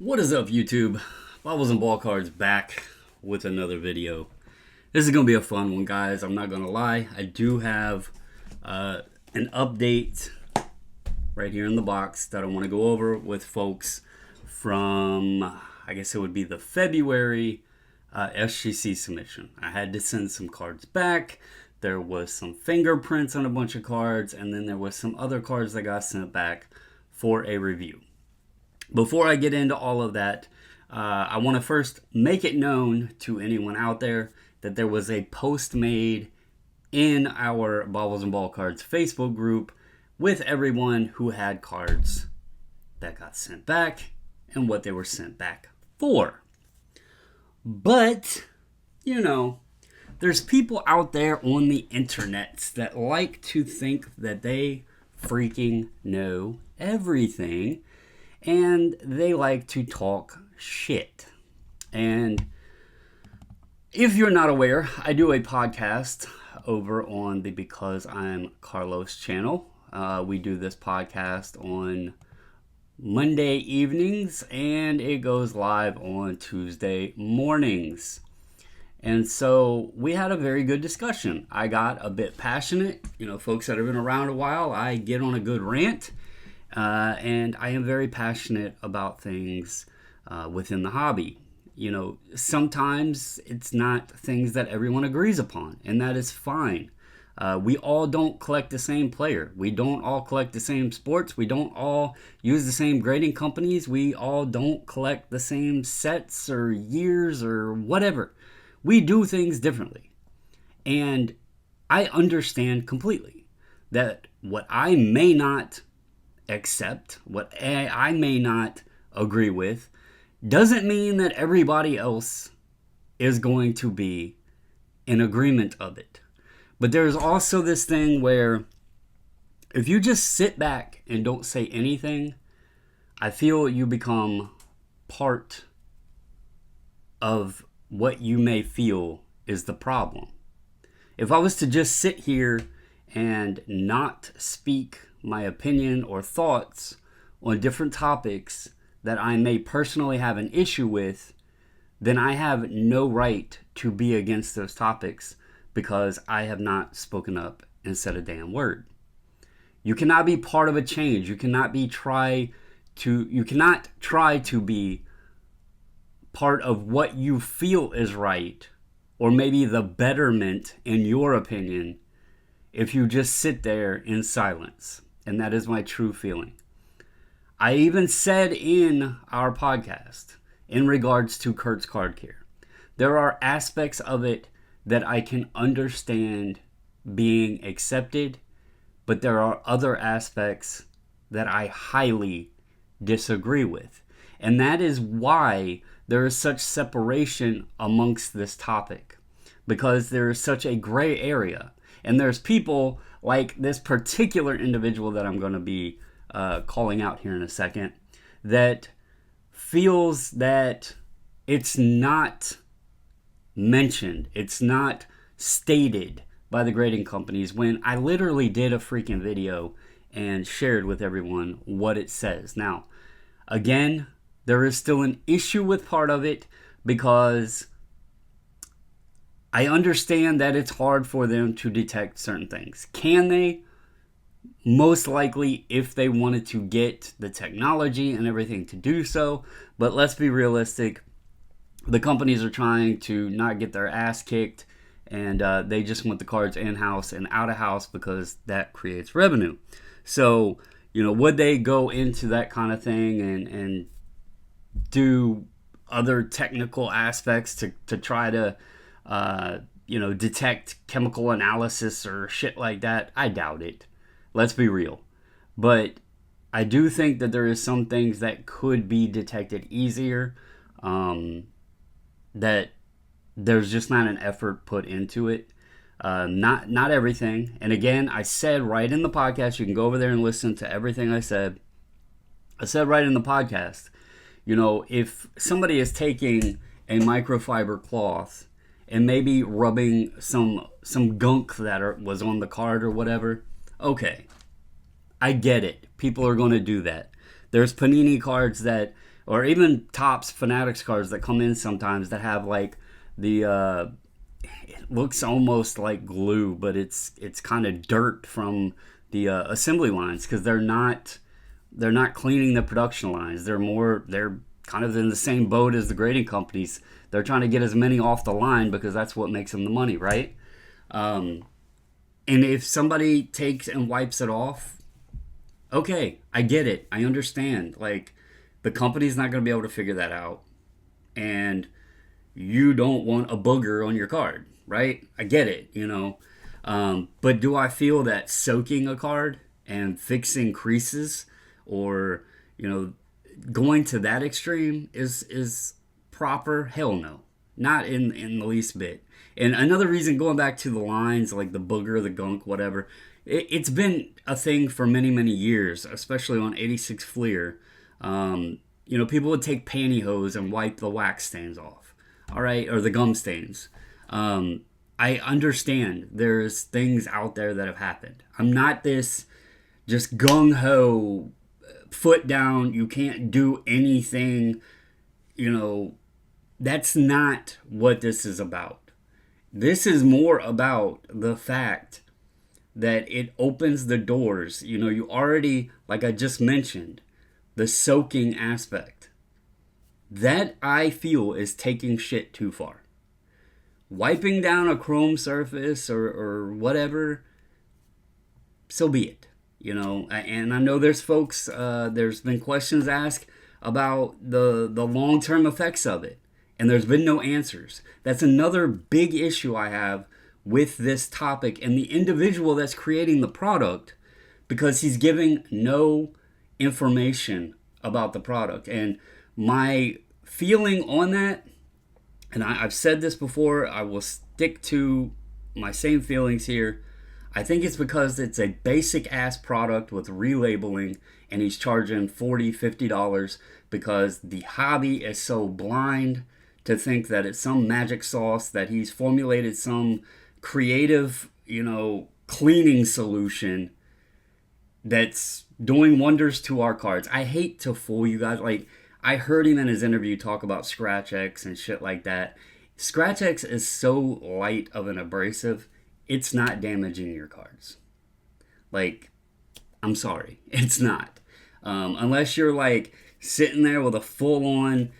What is up, YouTube? Bobbles and Ball Cards back with another video. This is going to be a fun one, guys. I'm not going to lie. I do have an update right here in the box that I want to go over with folks from, I guess it would be the February SGC submission. I had to send some cards back. There was some fingerprints on a bunch of cards, and then there was some other cards that got sent back for a review. Before I get into all of that, I want to first make it known to anyone out there that there was a post made in our Bobbles and Ball Cards Facebook group with everyone who had cards that got sent back and what they were sent back for. But, there's people out there on the internet that like to think that they freaking know everything. And they like to talk shit. And if you're not aware, I do a podcast over on the Because I'm Carlos channel. We do this podcast on Monday evenings, and it goes live on Tuesday mornings. And so we had a very good discussion. I got a bit passionate. Folks that have been around a while, I get on a good rant. And I am very passionate about things within the hobby. Sometimes it's not things that everyone agrees upon, and that is fine. We all don't collect the same player. We don't all collect the same sports. We don't all use the same grading companies. We all don't collect the same sets or years or whatever. We do things differently. And I understand completely that what I may not accept, what I may not agree with, doesn't mean that everybody else is going to be in agreement of it. But there's also this thing where if you just sit back and don't say anything, I feel you become part of what you may feel is the problem. If I was to just sit here and not speak my opinion or thoughts on different topics that I may personally have an issue with, then I have no right to be against those topics because I have not spoken up and said a damn word. You cannot be part of a change. You cannot try to be part of what you feel is right, or maybe the betterment in your opinion, if you just sit there in silence. And that is my true feeling. I even said in our podcast, in regards to Kurt's Card Care, there are aspects of it that I can understand being accepted, but there are other aspects that I highly disagree with. And that is why there is such separation amongst this topic, because there is such a gray area. And there's people like this particular individual that I'm going to be calling out here in a second that feels that it's not mentioned, it's not stated by the grading companies, when I literally did a freaking video and shared with everyone what it says. Now, again, there is still an issue with part of it because I understand that it's hard for them to detect certain things. Can they? Most likely, if they wanted to get the technology and everything to do so. But let's be realistic. The companies are trying to not get their ass kicked, and they just want the cards in-house and out-of-house because that creates revenue. So, would they go into that kind of thing and do other technical aspects to try to detect chemical analysis or shit like that? I doubt it. Let's be real. But I do think that there is some things that could be detected easier, that there's just not an effort put into it. Not everything. And again, I said right in the podcast, you can go over there and listen to everything I said. I said right in the podcast, if somebody is taking a microfiber cloth and maybe rubbing some gunk that was on the card or whatever, okay, I get it. People are going to do that. There's Panini cards that or even Topps Fanatics cards that come in sometimes that have like the it looks almost like glue, but it's kind of dirt from the assembly lines, because they're not cleaning the production lines. They're kind of in the same boat as the grading companies. They're trying to get as many off the line because that's what makes them the money, right? And if somebody takes and wipes it off, okay, I get it. I understand. Like, the company's not going to be able to figure that out. And you don't want a booger on your card, right? I get it, But do I feel that soaking a card and fixing creases, or, going to that extreme is proper? Hell no. Not in the least bit. And another reason, going back to the lines, like the booger, the gunk, whatever, it's been a thing for many, many years, especially on 86 Fleer. People would take pantyhose and wipe the wax stains off, all right, or the gum stains. I understand there's things out there that have happened. I'm not this just gung-ho, foot down, you can't do anything, that's not what this is about. This is more about the fact that it opens the doors. You already, like I just mentioned, the soaking aspect. That, I feel, is taking shit too far. Wiping down a chrome surface or whatever, so be it. And I know there's folks, there's been questions asked about the long-term effects of it, and there's been no answers. That's another big issue I have with this topic and the individual that's creating the product, because he's giving no information about the product. And my feeling on that, and I've said this before, I will stick to my same feelings here. I think it's because it's a basic ass product with relabeling, and he's charging $40, $50 because the hobby is so blind to think that it's some magic sauce, that he's formulated some creative, cleaning solution that's doing wonders to our cards. I hate to fool you guys. Like, I heard him in his interview talk about Scratch X and shit like that. Scratch X is so light of an abrasive, it's not damaging your cards. Like, I'm sorry, it's not. Unless you're like sitting there with a full-on,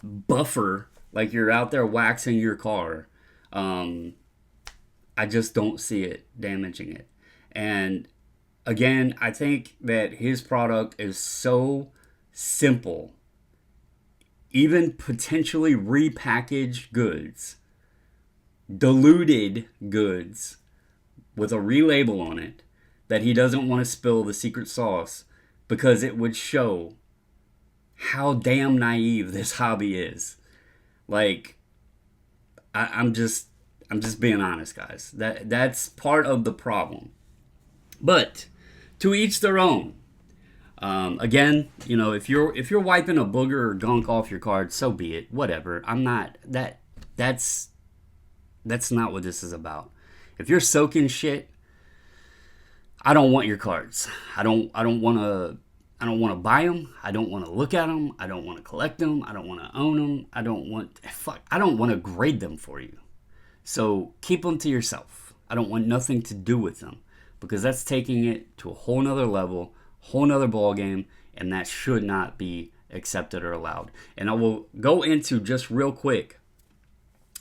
buffer, like you're out there waxing your car. I just don't see it damaging it. And again, I think that his product is so simple. Even potentially repackaged goods, diluted goods with a relabel on it, that he doesn't want to spill the secret sauce because it would show how damn naive this hobby is. Like, I'm just being honest, guys. That's part of the problem. But to each their own. Again, if you're wiping a booger or gunk off your card, so be it. Whatever. I'm not that's not what this is about. If you're soaking shit, I don't want your cards. I don't want to buy them. I don't want to look at them. I don't want to collect them. I don't want to own them. I don't want to grade them for you. So keep them to yourself. I don't want nothing to do with them, because that's taking it to a whole nother level, whole nother ball game, and that should not be accepted or allowed. And I will go into just real quick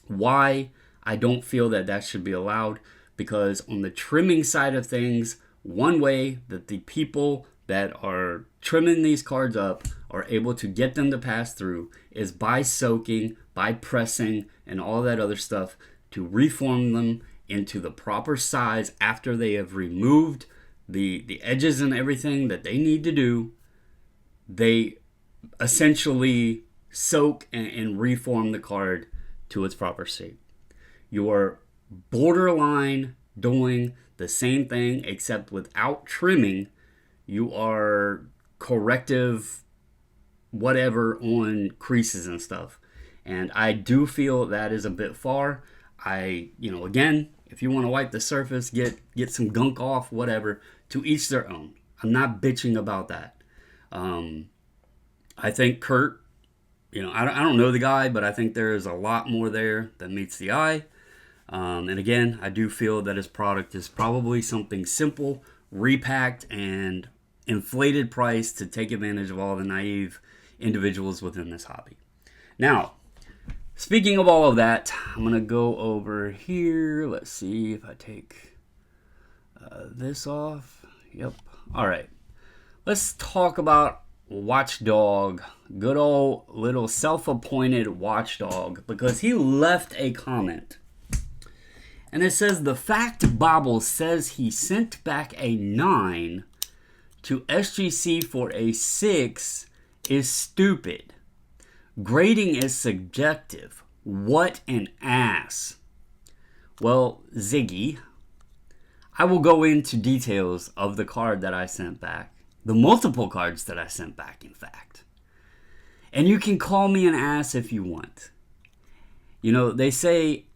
why I don't feel that should be allowed. Because on the trimming side of things, one way that the people that are trimming these cards up are able to get them to pass through is by soaking, by pressing, and all that other stuff to reform them into the proper size after they have removed the edges and everything that they need to do. They essentially soak and reform the card to its proper shape. You're borderline doing the same thing, except without trimming. You are corrective whatever on creases and stuff. And I do feel that is a bit far. Again, if you want to wipe the surface, get some gunk off, whatever, to each their own. I'm not bitching about that. I think Kurt, I don't know the guy, but I think there is a lot more there than meets the eye. And again, I do feel that his product is probably something simple, repacked, and inflated price to take advantage of all the naive individuals within this hobby. Now, speaking of all of that, I'm going to go over here. Let's see if I take this off. Yep. All right. Let's talk about Watchdog, good old little self-appointed watchdog, because he left a comment. And it says, the fact Bobble says he sent back a 9 to SGC for a 6 is stupid. Grading is subjective. What an ass. Well, Ziggy, I will go into details of the card that I sent back. The multiple cards that I sent back, in fact. And you can call me an ass if you want. They say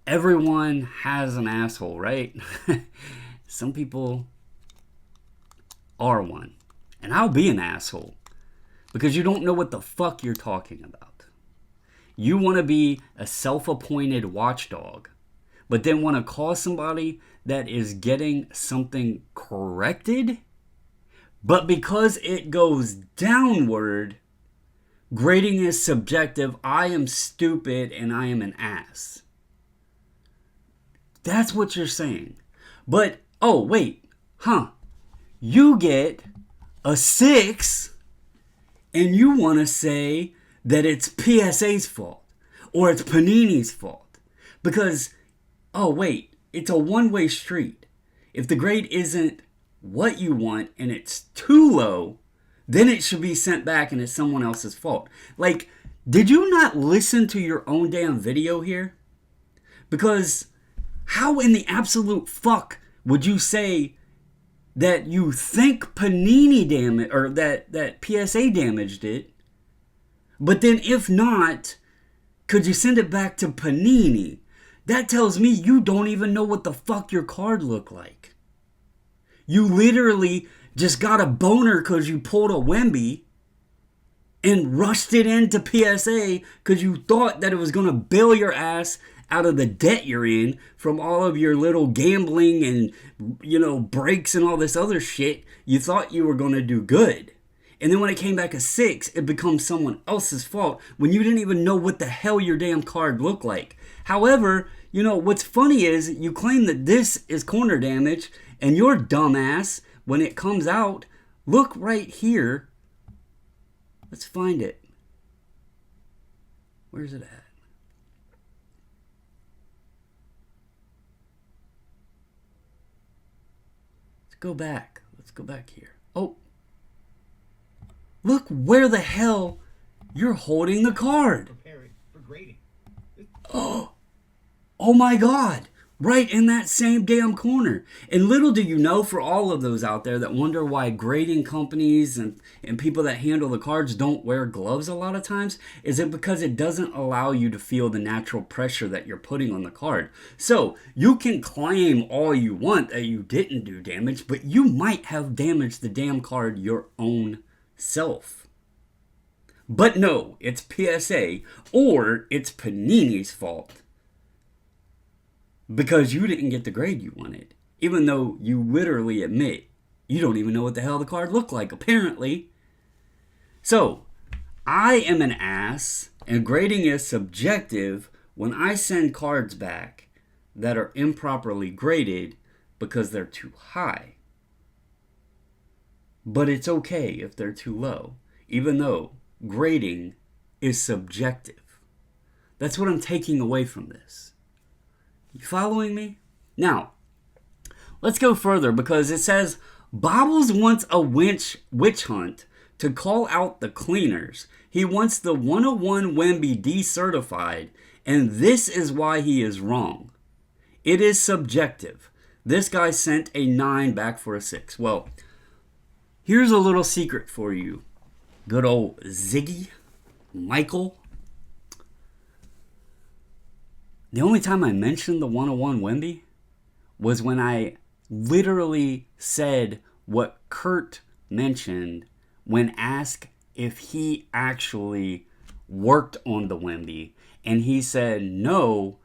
everyone has an asshole, right? Some people are one. And I'll be an asshole. Because you don't know what the fuck you're talking about. You want to be a self-appointed watchdog, but then want to call somebody that is getting something corrected, but because it goes downward, grading is subjective. I am stupid and I am an ass. That's what you're saying. But, oh, wait, you get a 6 and you want to say that it's PSA's fault or it's Panini's fault. Because, oh, wait, it's a one-way street. If the grade isn't what you want and it's too low, then it should be sent back and it's someone else's fault. Like, did you not listen to your own damn video here? Because how in the absolute fuck would you say that you think Panini damaged, or that PSA damaged it, but then if not, could you send it back to Panini? That tells me you don't even know what the fuck your card looked like. You literally just got a boner because you pulled a Wemby and rushed it into PSA because you thought that it was going to bail your ass out of the debt you're in from all of your little gambling and, breaks and all this other shit. You thought you were going to do good. And then when it came back a 6, it becomes someone else's fault when you didn't even know what the hell your damn card looked like. However, what's funny is you claim that this is corner damage, and your dumbass, when it comes out, look right here. Let's find it. Where's it at? Let's go back here. Oh. Look where the hell you're holding the card. Preparing for grading. Oh my God. Right in that same damn corner. And little do you know, for all of those out there that wonder why grading companies and people that handle the cards don't wear gloves a lot of times, is it because it doesn't allow you to feel the natural pressure that you're putting on the card. So you can claim all you want that you didn't do damage, but you might have damaged the damn card your own self. But no, it's PSA or it's Panini's fault. Because you didn't get the grade you wanted. Even though you literally admit you don't even know what the hell the card looked like, apparently. So, I am an ass, and grading is subjective when I send cards back that are improperly graded because they're too high. But it's okay if they're too low, even though grading is subjective. That's what I'm taking away from this. You following me? Now, let's go further because it says Bobbles wants a witch hunt to call out the cleaners. He wants the 101 Wemby decertified, and this is why he is wrong. It is subjective. This guy sent a 9 back for a 6. Well, here's a little secret for you. Good old Ziggy, Michael. The only time I mentioned the 101 Wemby was when I literally said what Kurt mentioned when asked if he actually worked on the Wemby, and he said no,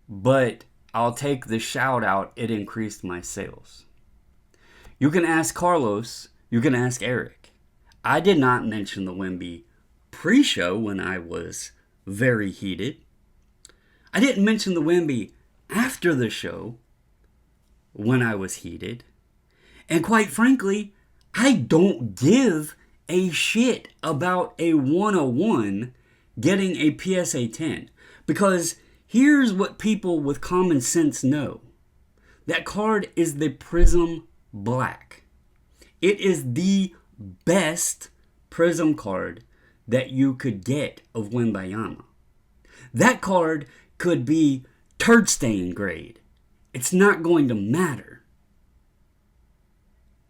but I'll take the shout out, it increased my sales. You can ask Carlos, you can ask Eric. I did not mention the Wemby pre-show when I was very heated. I didn't mention the Wemby after the show when I was heated. And quite frankly, I don't give a shit about a 101 getting a PSA 10. Because here's what people with common sense know. That card is the Prism Black. It is the best Prism card that you could get of Wembayama. That card could be turd stain grade. It's not going to matter.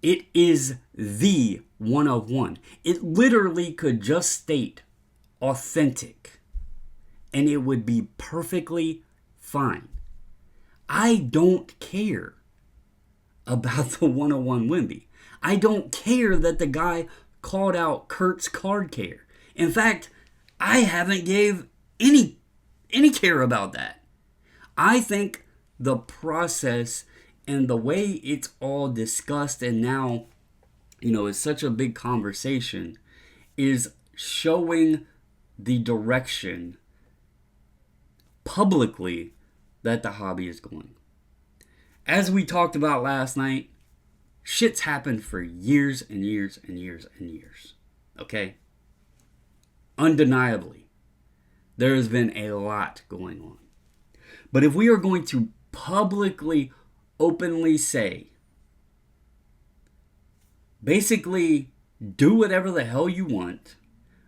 It is the 1 of 1. It literally could just state authentic, and it would be perfectly fine. I don't care about the 101 Wemby. I don't care that the guy called out Kurt's card care. In fact, I haven't gave any care about that. I think the process and the way it's all discussed and now, it's such a big conversation, is showing the direction publicly that the hobby is going. As we talked about last night, shit's happened for years and years and years and years. Okay? Undeniably, there has been a lot going on. But if we are going to publicly, openly say, basically, do whatever the hell you want,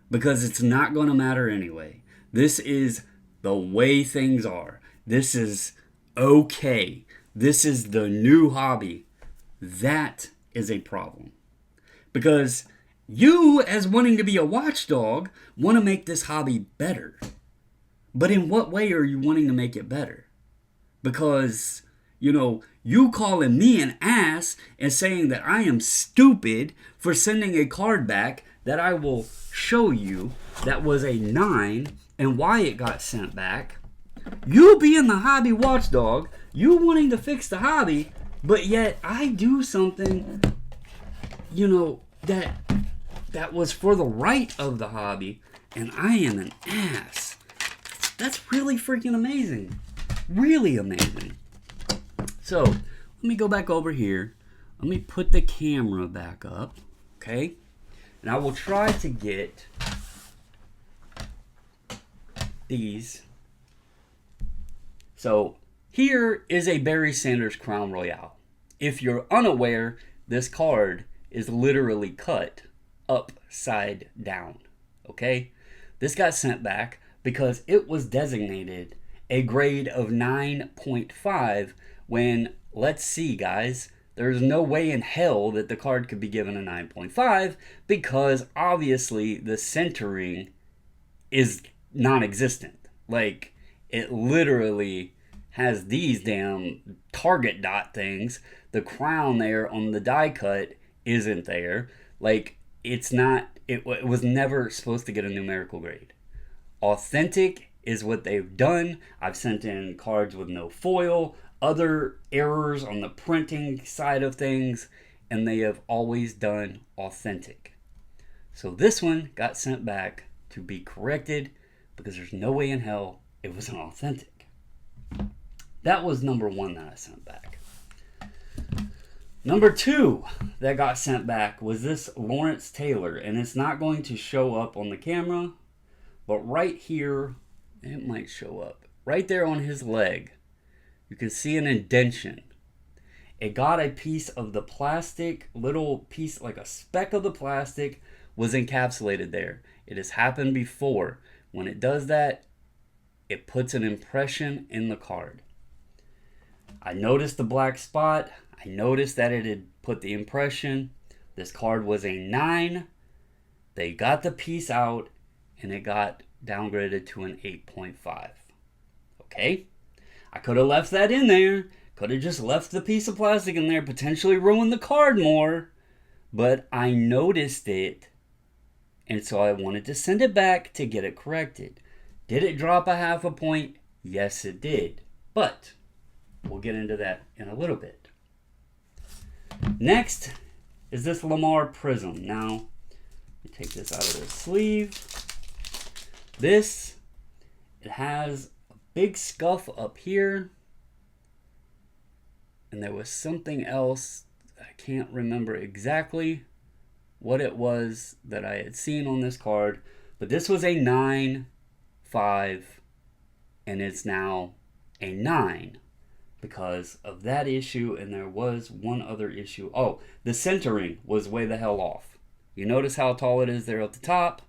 because it's not going to matter anyway. This is the way things are. This is okay. This is the new hobby. That is a problem. Because you, as wanting to be a watchdog, want to make this hobby better. But in what way are you wanting to make it better? Because, you calling me an ass and saying that I am stupid for sending a card back that I will show you that was a 9 and why it got sent back. You being the hobby watchdog, you wanting to fix the hobby, but yet I do something, that was for the right of the hobby, and I am an ass. That's really freaking amazing. Really amazing. So, let me go back over here. Let me put the camera back up, okay? And I will try to get these. So, here is a Barry Sanders Crown Royale. If you're unaware, this card is literally cut upside down, okay? This got sent back because it was designated a grade of 9.5 when, let's see guys, there's no way in hell that the card could be given a 9.5 because obviously the centering is non-existent. Like, it literally has these damn target dot things. The crown there on the die cut isn't there. Like, it's not, it was never supposed to get a numerical grade. Authentic is what they've done. I've sent in cards with no foil, other errors on the printing side of things, and they have always done authentic. So this one got sent back to be corrected because there's no way in hell it was an authentic. That was number 1 that I sent back. Number 2 that got sent back was this Lawrence Taylor, and it's not going to show up on the camera, but right here, it might show up. Right there on his leg, you can see an indentation. It got a piece of the plastic, little piece, like a speck of the plastic was encapsulated there. It has happened before. When it does that, it puts an impression in the card. I noticed the black spot. I noticed that it had put the impression. This card was a 9. They got the piece out, and it got downgraded to an 8.5. Okay? I could have left that in there. Could have just left the piece of plastic in there, potentially ruined the card more. But I noticed it And so I wanted to send it back to get it corrected. Did it drop a half a point? Yes, it did. But we'll get into that in a little bit. Next is this Lamar Prism. Now, let me take this out of the sleeve. This, it has a big scuff up here. And there was something else, I can't remember exactly what it was that I had seen on this card. But this was a 9-5, and it's now a 9 because of that issue. And there was one other issue. Oh, the centering was way the hell off. You notice how tall it is there at the top?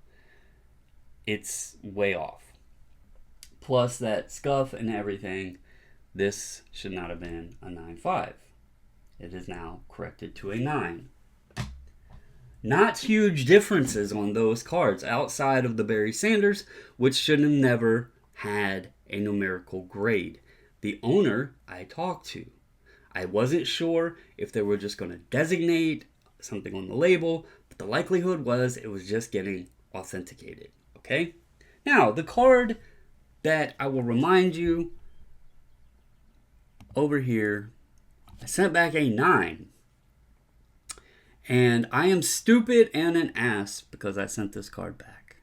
It's way off. Plus that scuff and everything. This should not have been a 9-5. It is now corrected to a 9. Not huge differences on those cards outside of the Barry Sanders, which should have never had a numerical grade. The owner I talked to, I wasn't sure if they were just going to designate something on the label, but the likelihood was it was just getting authenticated. Okay? Now, the card that I will remind you over here, I sent back a 9. And I am stupid and an ass because I sent this card back.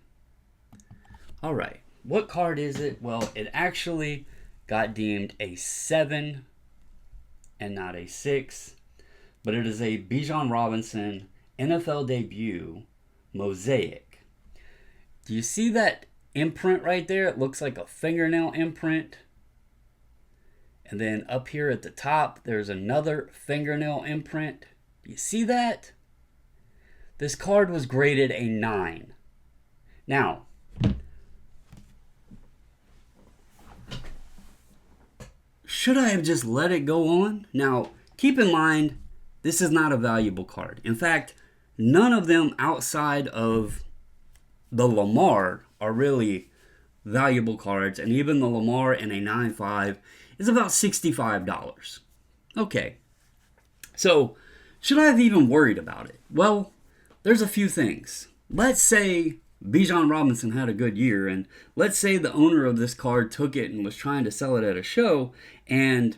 Alright, what card is it? Well, it actually got deemed a 7 and not a 6. But it is a Bijan Robinson NFL debut mosaic. Do you see that imprint right there? It looks like a fingernail imprint. And then up here at the top, there's another fingernail imprint. Do you see that? This card was graded a 9. Now, should I have just let it go on? Now, keep in mind, this is not a valuable card. In fact, none of them outside of the Lamar are really valuable cards. And even the Lamar in a 9.5 is about $65. Okay, so should I have even worried about it? Well, there's a few things. Let's say Bijan Robinson had a good year, and let's say the owner of this card took it and was trying to sell it at a show, and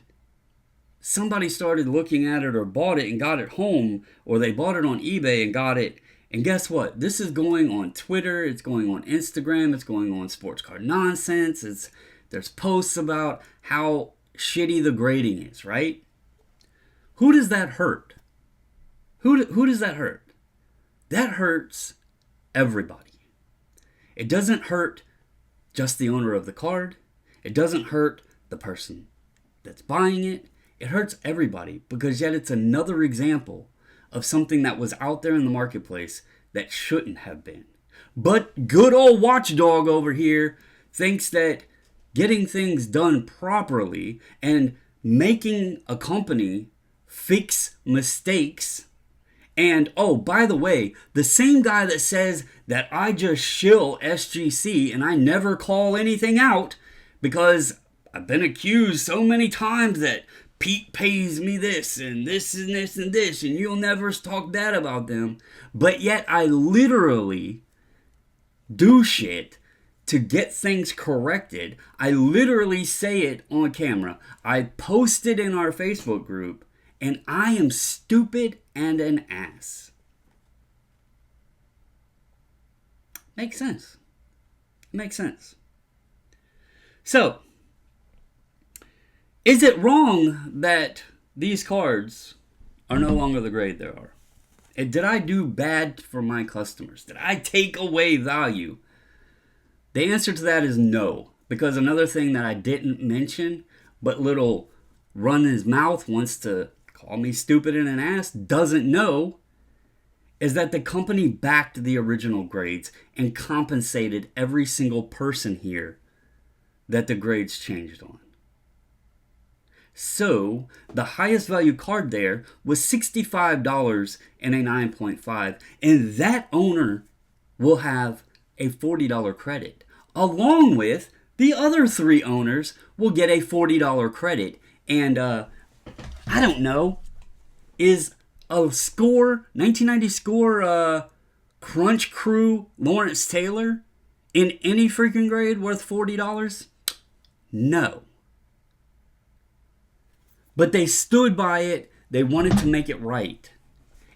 somebody started looking at it or bought it and got it home, or they bought it on eBay and got it. And guess what? This is going on Twitter, it's going on Instagram, it's going on Sports Card Nonsense, there's posts about how shitty the grading is, right? Who does that hurt? Who does that hurt? That hurts everybody. It doesn't hurt just the owner of the card. It doesn't hurt the person that's buying it. It hurts everybody because yet it's another example of something that was out there in the marketplace that shouldn't have been. But good old watchdog over here thinks that getting things done properly and making a company fix mistakes. And, oh, by the way, the same guy that says that I just shill SGC and I never call anything out because I've been accused so many times that Pete pays me this and this and this and this and you'll never talk bad about them. But yet I literally do shit to get things corrected. I literally say it on camera. I post it in our Facebook group. And I am stupid and an ass. Makes sense. Makes sense. So, is it wrong that these cards are no longer the grade they are? And did I do bad for my customers? Did I take away value? The answer to that is no. Because another thing that I didn't mention, but little run his mouth wants to call me stupid and an ass, doesn't know, is that the company backed the original grades and compensated every single person here that the grades changed on. So, the highest value card there was $65 and a 9.5, and that owner will have a $40 credit, along with the other 3 owners will get a $40 credit. And I don't know, is a 1990 score Crunch Crew Lawrence Taylor in any freaking grade worth $40? No. But they stood by it. They wanted to make it right.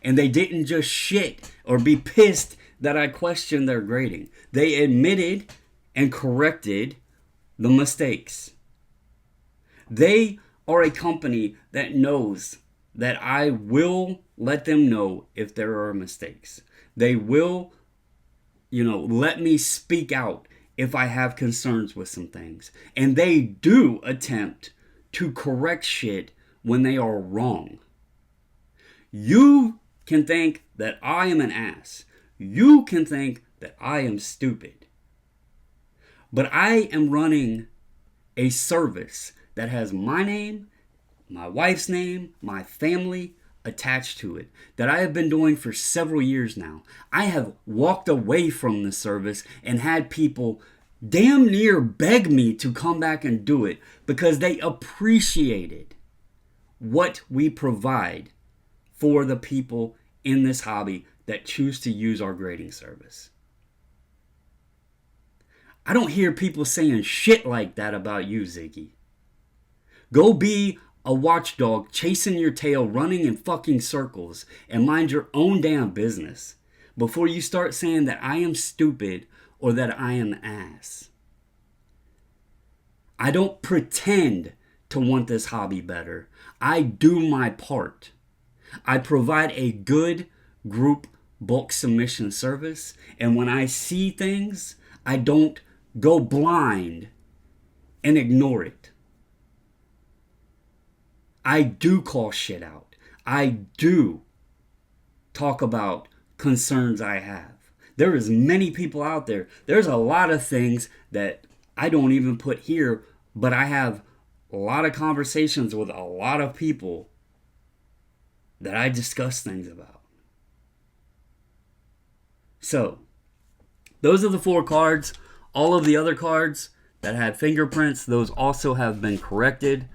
And they didn't just shit or be pissed that I questioned their grading. They admitted and corrected the mistakes. They are a company that knows that I will let them know if there are mistakes. They will, let me speak out if I have concerns with some things. And they do attempt to correct shit when they are wrong. You can think that I am an ass. You can think that I am stupid. But I am running a service that has my name, my wife's name, my family attached to it, that I have been doing for several years now. I have walked away from the service and had people damn near beg me to come back and do it because they appreciated what we provide for the people in this hobby that choose to use our grading service. I don't hear people saying shit like that about you, Ziggy. Go be a watchdog chasing your tail, running in fucking circles, and mind your own damn business before you start saying that I am stupid or that I am ass. I don't pretend to want this hobby better. I do my part. I provide a good group bulk submission service, and when I see things, I don't go blind and ignore it. I do call shit out. I do talk about concerns I have. There is many people out there. There's a lot of things that I don't even put here, but I have a lot of conversations with a lot of people that I discuss things about. So, those are the 4 cards. All of the other cards that had fingerprints, those also have been corrected.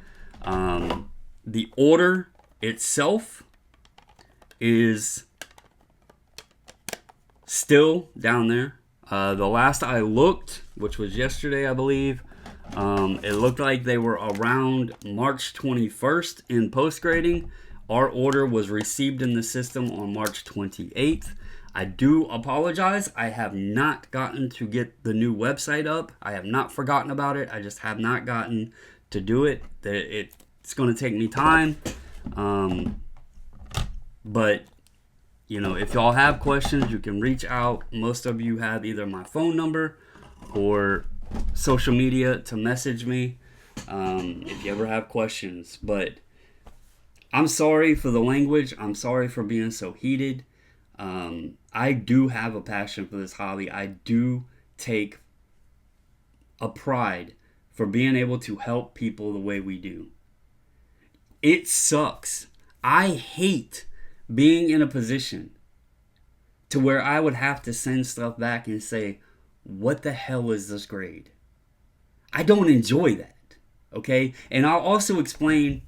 The order itself is still down there. The last I looked, which was yesterday, I believe, it looked like they were around March 21st in post-grading. Our order was received in the system on March 28th. I do apologize. I have not gotten to get the new website up. I have not forgotten about it. I just have not gotten to do it. It's going to take me time. But, if y'all have questions, you can reach out. Most of you have either my phone number or social media to message me if you ever have questions. But I'm sorry for the language. I'm sorry for being so heated. I do have a passion for this hobby. I do take a pride for being able to help people the way we do. It sucks. I hate being in a position to where I would have to send stuff back and say, what the hell is this grade? I don't enjoy that. Okay? And I'll also explain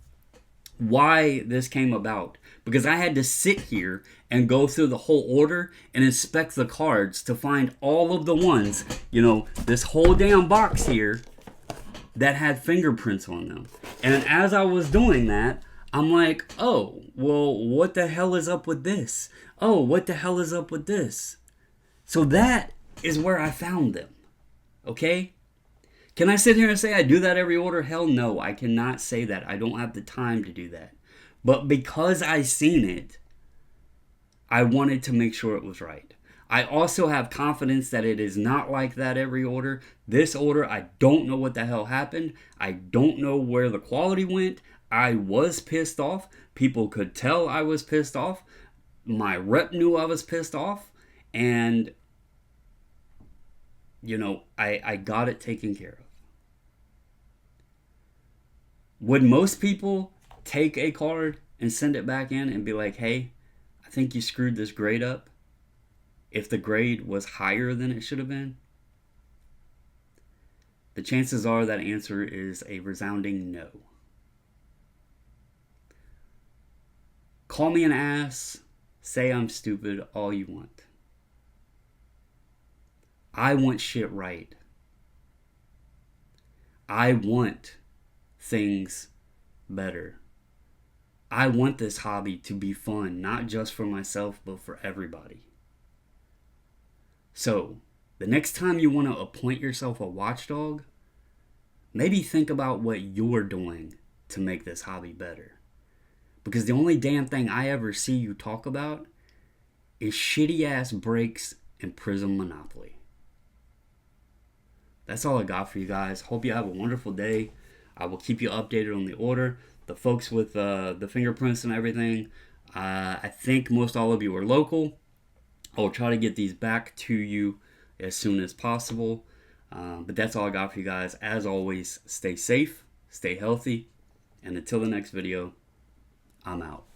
why this came about, because I had to sit here and go through the whole order and inspect the cards to find all of the ones, this whole damn box here that had fingerprints on them. And as I was doing that, I'm like, oh, well, what the hell is up with this? Oh, what the hell is up with this? So that is where I found them. Okay? Can I sit here and say I do that every order? Hell no, I cannot say that. I don't have the time to do that. But because I seen it, I wanted to make sure it was right. I also have confidence that it is not like that every order. This order, I don't know what the hell happened. I don't know where the quality went. I was pissed off. People could tell I was pissed off. My rep knew I was pissed off. And, I got it taken care of. Would most people take a card and send it back in and be like, hey, I think you screwed this grade up if the grade was higher than it should have been? The chances are that answer is a resounding no. Call me an ass, say I'm stupid, all you want. I want shit right. I want things better. I want this hobby to be fun, not just for myself, but for everybody. So, the next time you want to appoint yourself a watchdog, maybe think about what you're doing to make this hobby better. Because the only damn thing I ever see you talk about is shitty ass breaks and Prism Monopoly. That's all I got for you guys. Hope you have a wonderful day. I will keep you updated on the order. The folks with the fingerprints and everything, I think most all of you are local. I will try to get these back to you as soon as possible. But that's all I got for you guys. As always, stay safe, stay healthy, and until the next video, I'm out.